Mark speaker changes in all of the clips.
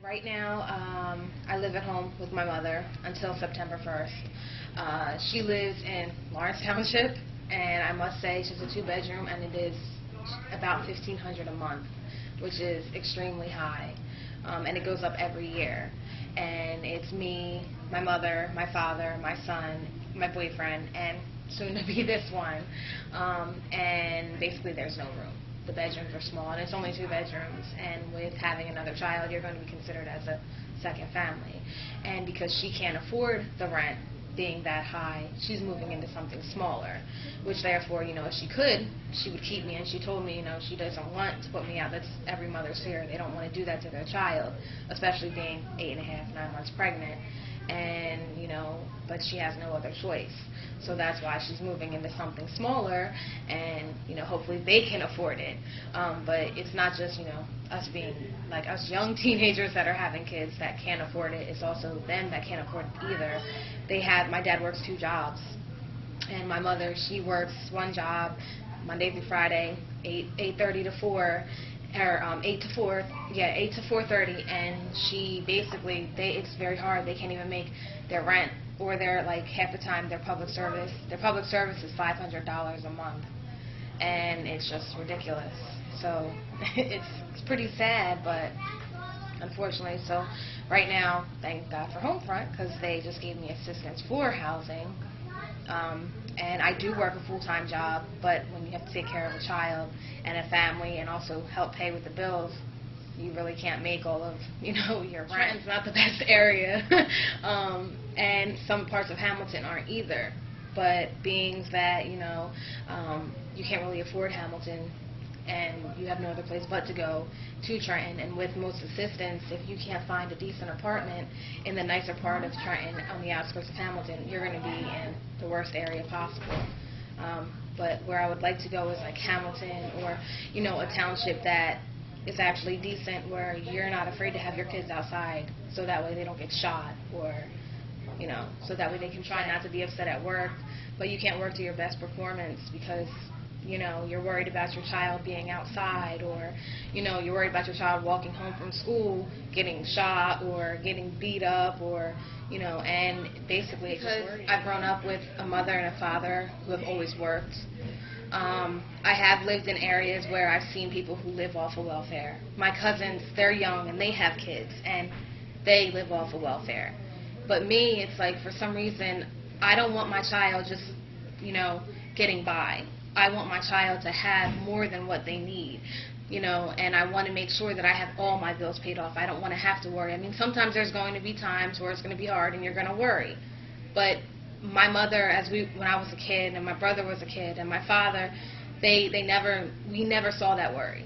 Speaker 1: Right now, I live at home with my mother until September 1st. She lives in Lawrence Township, and I must say she's a two-bedroom, and it is about $1,500 a month, which is extremely high, and it goes up every year. And it's me, my mother, my father, my son, my boyfriend, and soon to be this one. And basically, there's no room. The bedrooms are small, and it's only 2 bedrooms, and with having another child, you're going to be considered as a second family. And because she can't afford the rent being that high, she's moving into something smaller, which therefore, if she could, she would keep me, and she told me, she doesn't want to put me out. That's every mother's fear. They don't want to do that to their child, especially being 8.5, 9 months pregnant, and, but she has no other choice. So that's why she's moving into something smaller, and hopefully they can afford it. But it's not just us being like us young teenagers that are having kids that can't afford it. It's also them that can't afford it either. My dad works 2 jobs, and my mother, she works 1 job Monday through Friday, 8:30 to 4. Or 8 to 4:30, and she basically, it's very hard. They can't even make their rent, or their, half the time, their public service. Their public service is $500 a month, and it's just ridiculous. So it's pretty sad, but unfortunately, so right now, thank God for HomeFront, because they just gave me assistance for housing. And I do work a full-time job, but when you have to take care of a child and a family and also help pay with the bills, you really can't make all of, your rent. Trenton's not the best area, and some parts of Hamilton aren't either. But being that, you can't really afford Hamilton, and you have no other place but to go to Trenton, and with most assistance, if you can't find a decent apartment in the nicer part of Trenton on the outskirts of Hamilton, you're going to be in the worst area possible. But where I would like to go is like Hamilton, or a township that is actually decent, where you're not afraid to have your kids outside, so that way they don't get shot, or so that way they can try not to be upset at work, but you can't work to your best performance because you're worried about your child being outside, or, you're worried about your child walking home from school, getting shot, or getting beat up, or, and basically because I've grown up with a mother and a father who have always worked. I have lived in areas where I've seen people who live off of welfare. My cousins, they're young, and they have kids, and they live off of welfare. But me, it's like, for some reason, I don't want my child just, getting by. I want my child to have more than what they need, and I want to make sure that I have all my bills paid off. I don't want to have to worry. I mean, sometimes there's going to be times where it's going to be hard and you're going to worry. But my mother, when I was a kid, and my brother was a kid, and my father, we never saw that worry.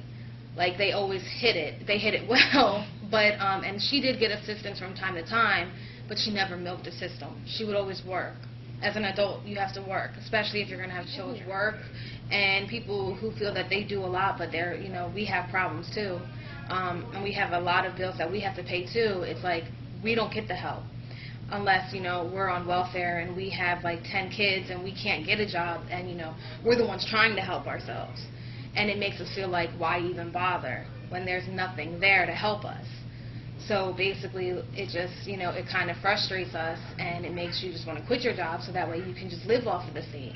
Speaker 1: Like, they always hit it. They hit it well, but, and she did get assistance from time to time, but she never milked the system. She would always work. As an adult, you have to work, especially if you're going to have children. Work, and people who feel that they do a lot, but we have problems too, and we have a lot of bills that we have to pay too. It's like, we don't get the help unless we're on welfare and we have 10 kids and we can't get a job, and we're the ones trying to help ourselves, and it makes us feel like, why even bother when there's nothing there to help us? So basically, it just, it kind of frustrates us, and it makes you just want to quit your job so that way you can just live off of the state.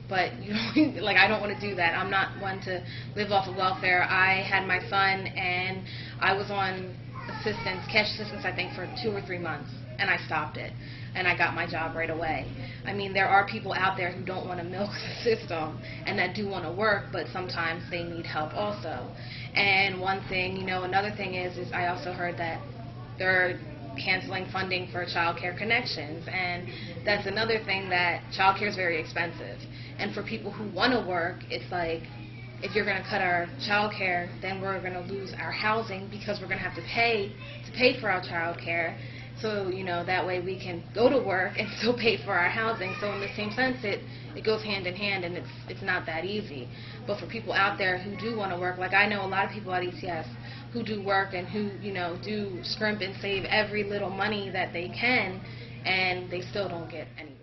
Speaker 1: But, I don't want to do that. I'm not one to live off of welfare. I had my son, and I was on cash assistance, I think, for 2 or 3 months, and I stopped it, and I got my job right away. I mean, there are people out there who don't want to milk the system and that do want to work, but sometimes they need help also. And one thing, another thing is I also heard that they're canceling funding for Child Care Connections, and that's another thing, that child care is very expensive. And for people who want to work, it's like, if you're going to cut our child care, then we're going to lose our housing, because we're going to have to pay for our child care. So, that way we can go to work and still pay for our housing. So in the same sense, it goes hand in hand, and it's not that easy. But for people out there who do want to work, like I know a lot of people at ETS who do work and who, do scrimp and save every little money that they can, and they still don't get any.